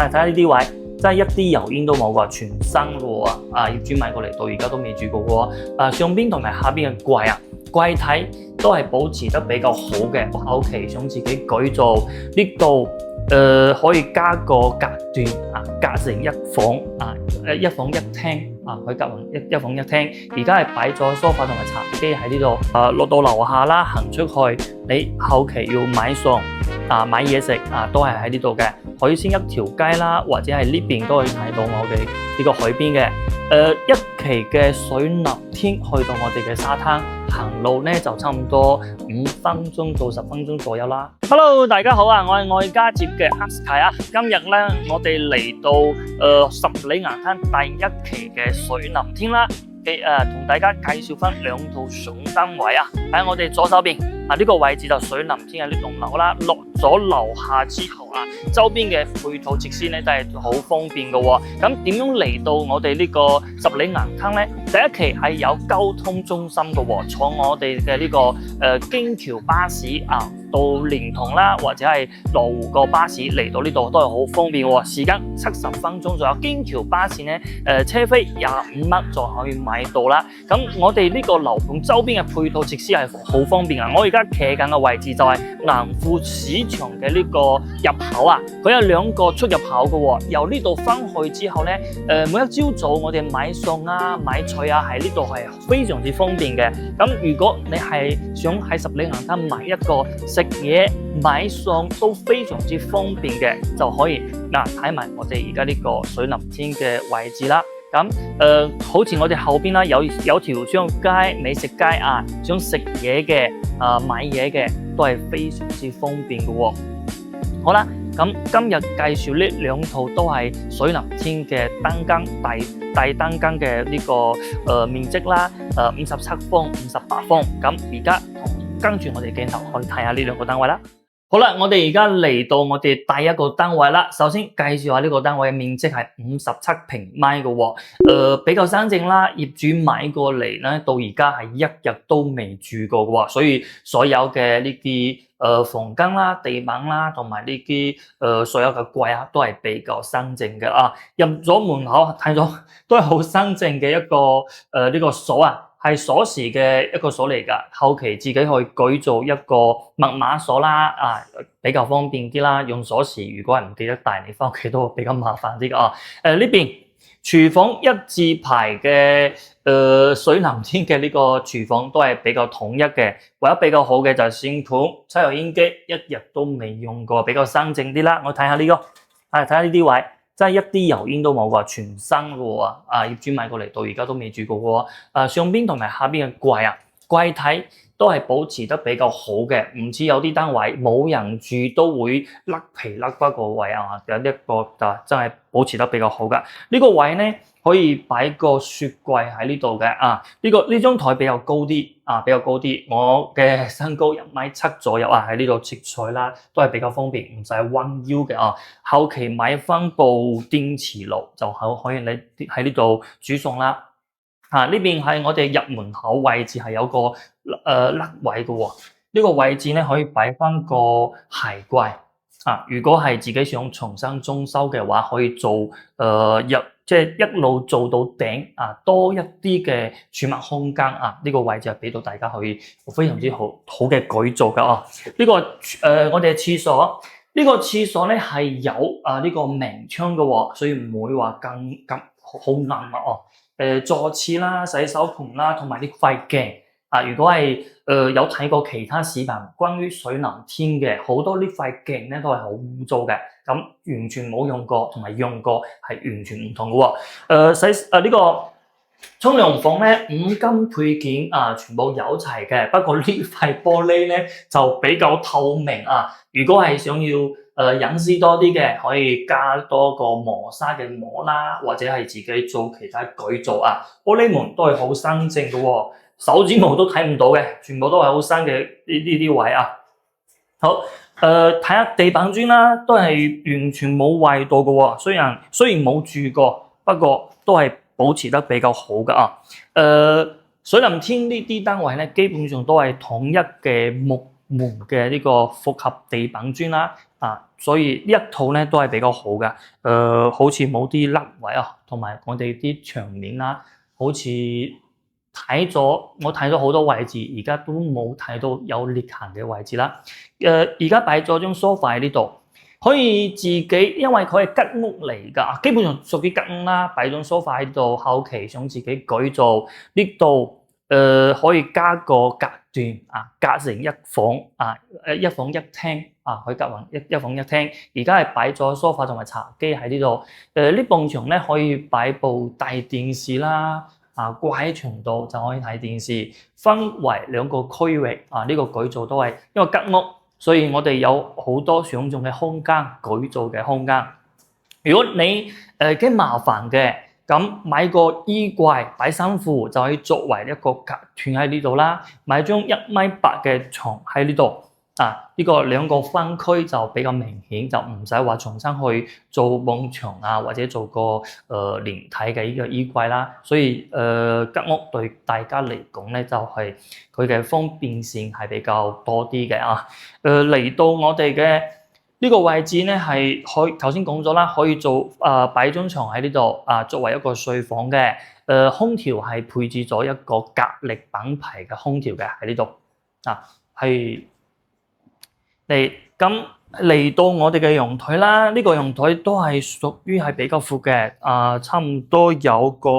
睇下呢啲位，真係一啲油煙都冇㗎，全新喎啊！業主買過嚟到而家都未住過喎。上邊同埋下邊嘅櫃啊，櫃體都係保持得比較好嘅。後期想自己改造呢度。可以加個隔斷啊，隔成一房啊，一房一廳啊，可以隔成一房一廳。而家係擺咗梳化同埋茶几喺呢度，落到樓下啦，行出去，你後期要買餸啊、買嘢食啊，都係喺呢度嘅。海鮮一條街啦，或者係呢邊都可以睇到我哋呢個海邊嘅。一期嘅水立天去到我哋嘅沙灘，行路呢就差唔多5分鐘到10分鐘左右啦。Hello， 大家好啊，我係愛家節嘅Asky啊。今日呢，我哋嚟到十里岩灘第1期嘅水立天啦。同大家介紹翻2套相單位啊，喺我哋左手邊啊，呢個位置就水立天嘅呢棟樓啦。落咗樓下之後啊，周邊嘅配套設施咧都係好方便嘅喎。咁點樣嚟到我哋呢個十里岩灘呢？第1期係有交通中心嘅喎，坐我哋嘅呢個京橋巴士啊，到連同啦，或者係羅湖個巴士嚟到呢度都係好方便喎。時間70分鐘左右，京橋巴士呢，車費25蚊就可以買到啦。咁我哋呢個樓盤周邊嘅配套設施係好方便啊！我而家企緊嘅位置就係銀富市場嘅呢個入口啊，佢有2個出入口嘅喎。由呢度翻去之後呢，每一朝早我哋買餸啊、買菜啊，喺呢度係非常之方便嘅。咁如果你係想喺十里岩灘買一個食嘢、買餸都非常之方便嘅，就可以睇埋我哋而家呢個水立天嘅位置啦。咁好似我哋後邊啦，有條商街、美食街啊，想食嘢嘅買嘢嘅都係非常之方便嘅喎。好啦，咁今日介紹呢2套都係水立天嘅單間大單間嘅呢個面積啦，57方、58方。咁而家跟住我哋鏡頭去睇下呢2個單位啦。好啦，我哋而家嚟到我哋第1個單位啦。首先介紹下呢個單位嘅面積係57平米嘅喎，比較新淨啦。業主買過嚟咧，到而家係1日都未住過嘅喎，所以所有嘅呢啲房間啦、地板啦，同埋呢啲所有嘅櫃啊，都係比較新淨嘅啊。入咗門口睇到都係好新淨嘅一個呢個鎖啊。係鎖匙嘅一個鎖嚟㗎，後期自己可以改造一個密碼鎖啦，比較方便啲啦。用鎖匙如果係唔記得帶，你返屋企都比較麻煩啲㗎啊。呢邊廚房1字牌嘅水立天嘅呢個廚房都係比較統一嘅，唯一比較好嘅就係扇盤、抽油煙機，一日都未用過，比較新淨啲啦。我睇下呢個，睇下呢啲位。真係一啲油煙都冇㗎，全新嘅喎。業主買過嚟到而家都未住過喎。上邊同埋下邊嘅櫃啊，櫃體都係保持得比較好嘅，唔似有啲單位冇人住都會甩皮甩骨個位啊。有一個就真係保持得比較好㗎。呢個位呢，可以擺個雪櫃喺呢度嘅啊。呢張台比較高啲啊，比較高啲。我嘅身高1.7米左右啊，喺呢度切菜啦，都係比較方便，唔使彎腰嘅啊。後期買翻部電磁爐就可以你喺呢度煮餸啦。呢邊係我哋入門口位置係有個甩位嘅喎。呢個位置呢，可以擺翻個鞋櫃啊。如果係自己想重新裝修嘅話，可以做即係一路做到頂啊，多一啲嘅儲物空間啊。呢個位置係俾到大家可以非常之好嘅改造㗎啊。呢個我哋嘅廁所，呢個廁所咧係有呢個明窗嘅喎，所以唔會話咁好暗啊哦。坐廁啦、洗手盆啦，同埋呢塊鏡啊。如果係有睇過其他視頻關於水立天嘅，好多呢塊鏡咧都係好污糟嘅，咁完全冇用過，同埋用過係完全唔同嘅喎。呢個沖涼房咧5金配件啊，全部有齊嘅。不過呢塊玻璃咧就比較透明啊。如果係想要隱私多啲嘅，可以加多個磨砂嘅膜啦，或者係自己做其他改造啊。玻璃門都係好新淨嘅喎，手指毛都睇唔到嘅，全部都係好新嘅呢啲位啊。好，睇下地板磚啦，都係完全冇壞到嘅喎。雖然冇住過，不過都係保持得比較好嘅啊。水立天呢啲單位咧，基本上都係統一嘅木門嘅呢個複合地板磚啦，所以呢一套咧都係比較好嘅。好似冇啲甩位啊，同埋我哋啲牆面啦，好似我睇咗好多位置，而家都冇睇到有裂痕嘅位置啦。而家擺咗張 sofa 喺呢度。可以自己，因為佢係吉屋嚟㗎，基本上屬於吉屋啦。擺張 sofa 喺度，後期想自己改造呢度，可以加個隔斷隔成一房一房一廳可以隔成一房一廳。而家係擺咗 sofa 同埋茶几喺呢度。呢埲牆咧可以擺部大電視啦，掛喺牆度就可以睇電視，分為兩個區域呢個改造都係因為吉屋。所以我哋有好多想像嘅空間，改造嘅空間。如果你驚麻煩嘅，咁買個衣櫃擺衫褲就可以作為一個隔斷喺呢度啦。買張1.8米嘅床喺呢度，呢個兩個分區就比較明顯，就唔使話重新去做幕牆或者做個連體嘅呢個衣櫃啦。所以吉屋對大家嚟講咧，就係佢嘅方便性係比較多啲嘅嚟到我哋嘅呢個位置咧，係可以頭先講咗啦，可以做擺張床喺呢度作為一個睡房嘅。空調係配置咗一個格力品牌嘅空調嘅喺呢度係。咁嚟到我哋嘅陽台啦，呢個陽台都係屬於係比較闊嘅，差唔多有個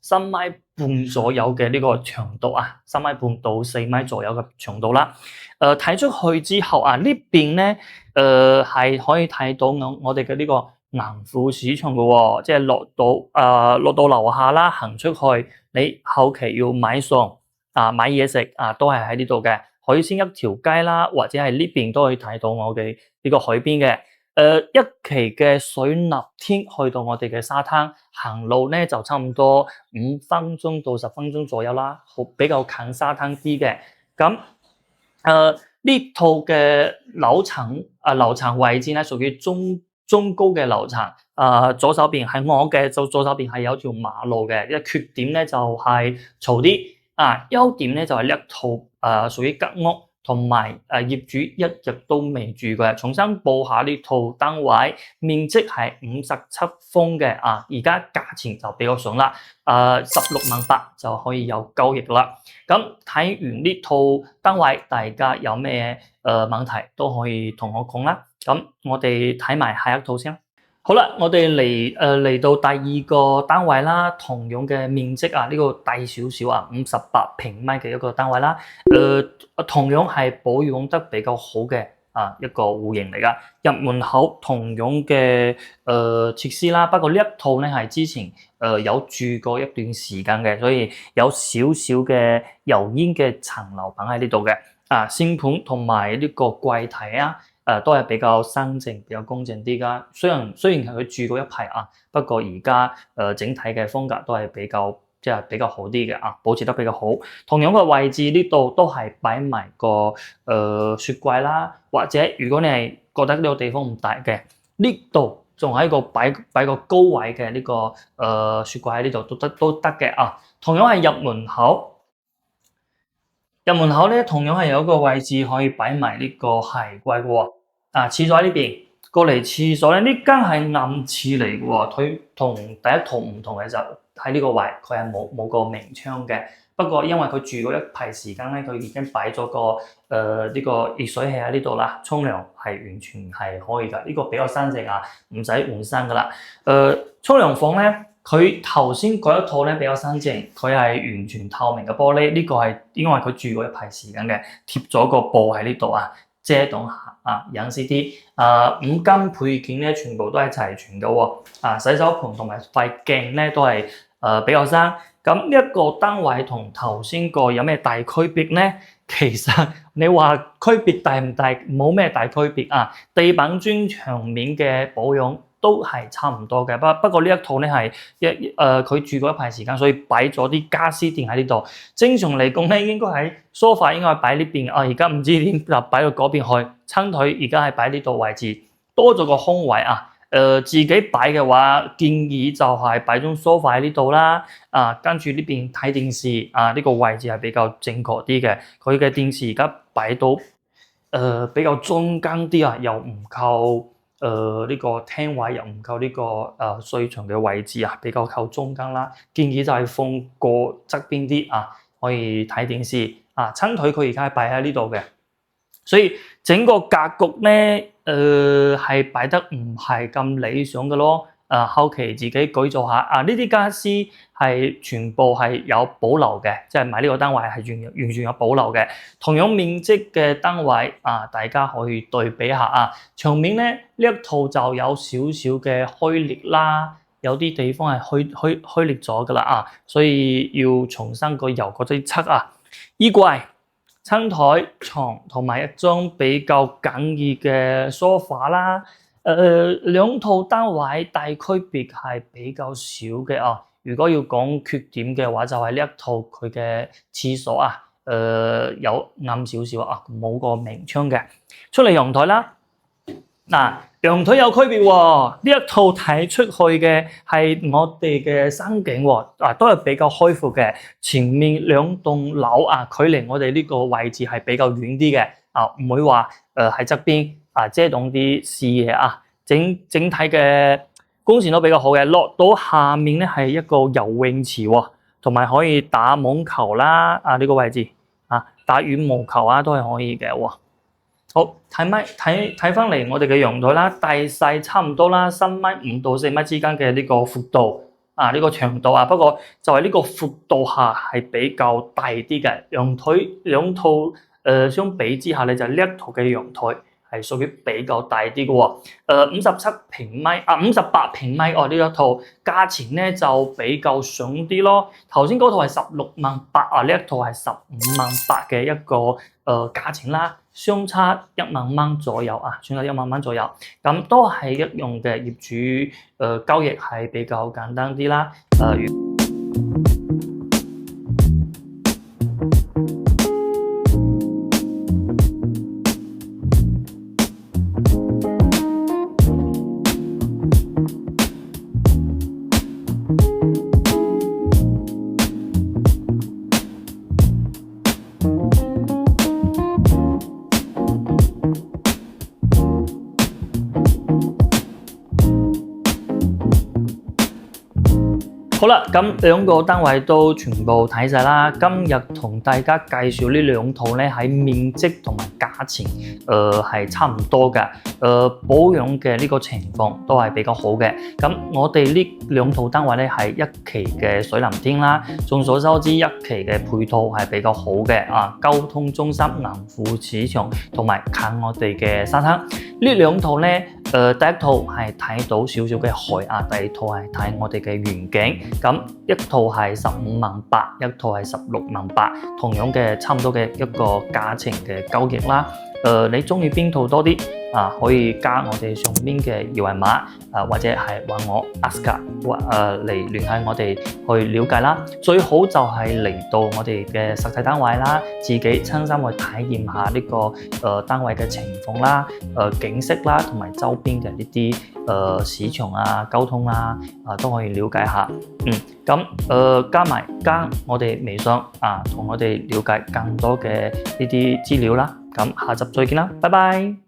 3.5米左右嘅呢個長度3.5米到4米左右嘅長度啦。睇出去之後呢邊咧，係可以睇到我哋嘅呢個銀庫市場嘅喎，即係落到樓下啦，行出去你後期要買餸買嘢食都係喺呢度嘅。海鮮一條街啦，或者係呢邊都可以睇到我哋呢個海邊嘅。一期嘅水立天去到我哋嘅沙灘，行路咧就差唔多5分鐘到10分鐘左右啦，比較近沙灘啲嘅。咁呢套嘅樓層位置咧屬於中高嘅樓層。左手邊係我嘅，就左手邊係有條馬路嘅。一缺點咧就係嘈啲。優點咧就係呢一套屬於吉屋，同埋業主一日都未住嘅。重新報下呢套單位，面積係57方嘅而家價錢就比較筍啦，16.8萬就可以有交易啦。咁睇完呢套單位，大家有咩問題都可以同我講啦。咁我哋睇埋下一套先。好啦，我哋嚟到第二個單位啦，同樣嘅面積呢個大少少58平米嘅一個單位啦。同樣係保養得比較好嘅一個戶型嚟㗎。入門口同樣嘅設施啦，不過呢一套咧係之前有住過一段時間嘅，所以有少少嘅油煙嘅殘留品喺呢度嘅。線盤同埋呢個櫃體都係比較新淨、比較公正啲㗎。雖然係佢住過一排不過而家整體嘅風格都係比較好啲嘅保持得比較好。同樣嘅位置呢度都係擺埋個雪櫃啦，或者如果你係覺得呢個地方唔大嘅，呢度仲係一個擺個高位嘅呢個雪櫃喺呢度都得嘅同樣係入門口。入門口咧，同樣係有一個位置可以擺埋呢個鞋櫃嘅喎。廁所喺呢邊，過嚟廁所咧，呢間係暗廁嚟嘅喎。佢同第一套唔同嘅就喺呢個位，佢係冇個明窗嘅。不過因為佢住過一排時間咧，佢已經擺咗個呢個熱水器喺呢度啦，沖涼係完全係可以㗎。呢個比較新淨唔使換新㗎啦。沖涼房咧。佢頭先嗰一套咧比較新淨，佢係完全透明嘅玻璃，呢個係因為佢住過一排時間嘅，貼咗個布喺呢度遮擋下隱私啲。5金配件咧全部都係齊全嘅喎。洗手盆同埋塊鏡咧都係比較新。咁呢一個單位同頭先個有咩大區別咧？其實你話區別大唔大？冇咩大區別地板磚牆面嘅保養都係差唔多嘅，不過呢一套咧係佢住過一排時間，所以擺咗啲家私墊喺呢度。正常嚟講咧，應該喺 sofa 應該係擺呢邊，而家唔知點就擺到嗰邊去。撐腿而家係擺呢度位置，多咗個空位自己擺嘅話，建議就係擺張 sofa 喺呢度啦。跟住呢邊睇電視呢個位置係比較正確啲嘅。佢嘅電視而家擺到比較中間啲啊，又唔夠呢個廳位，又唔夠呢個睡床嘅位置啊，比較靠中間啦。建議就係放過側邊啲啊，可以睇電視啊。撐腿佢而家係擺喺呢度嘅，所以整個格局咧係擺得唔係咁理想嘅咯。後期自己改造下啊，呢啲傢俬係全部係有保留嘅，即係買呢個單位係完全有保留嘅。同樣面積嘅單位啊，大家可以對比下啊。牆面咧呢一套就有少少嘅開裂啦，有啲地方係開裂咗噶啦啊，所以要重新個油嗰啲漆啊。衣櫃、餐台、床同埋一張比較簡易嘅梳化啦。兩套單位大區別係比較少嘅啊。如果要講缺點嘅話，就係呢一套佢嘅廁所啊，有暗少少啊，冇個明窗嘅。出嚟陽台啦，嗱，陽台有區別喎。呢一套睇出去嘅係我哋嘅山景喎，都係比較開闊嘅。前面兩棟樓啊，距離我哋呢個位置係比較遠啲嘅啊，唔會話喺側邊。遮擋啲視野啊，整體嘅光線都比較好嘅。落到下面咧係一個游泳池喎，同埋可以打網球啦。呢個位置啊，打羽毛球啊都係可以嘅喎。好，睇翻嚟我哋嘅陽台啦，大細差唔多啦，3米5到4米之間嘅呢個闊度啊，呢個長度啊，不過就係呢個闊度下係比較大啲嘅。陽台兩套相比之下咧，就呢一套嘅陽台係屬於比較大啲嘅喎，58平米哦，呢一套價錢咧就比較上啲咯。頭先嗰套係16萬8啊，呢一套係15萬8嘅一個價錢啦，相差1萬蚊左右啊，相差1萬蚊左右。咁都係一樣嘅，業主交易係比較簡單啲啦。好啦，咁兩個單位都全部睇晒啦。今日同大家介紹呢兩套咧，喺面積同埋價錢，係差唔多嘅。保養嘅呢個情況都係比較好嘅。咁我哋呢兩套單位咧係一期嘅水藍天啦。眾所周知，一期嘅配套係比較好嘅啊，交通中心、銀庫市場同埋近我哋嘅沙灘。呢兩套咧，第一套係睇到少少嘅海啊，第二套係睇我哋嘅遠景。咁一套係15萬8，一套係16萬8，同樣嘅差唔多嘅一個價錢嘅交易啦。你中意邊套多啲啊？可以加我哋上邊嘅二維碼啊，或者係揾我 Aska 嚟聯繫我哋去了解啦。最好就係嚟到我哋嘅實體單位啦，自己親身去體驗下呢個單位嘅情況啦、景色啦，同埋周邊嘅呢啲市場啊、交通啊都可以了解下。咁加我哋微信啊，同我哋了解更多嘅呢啲資料啦。咁下集再見啦，拜拜。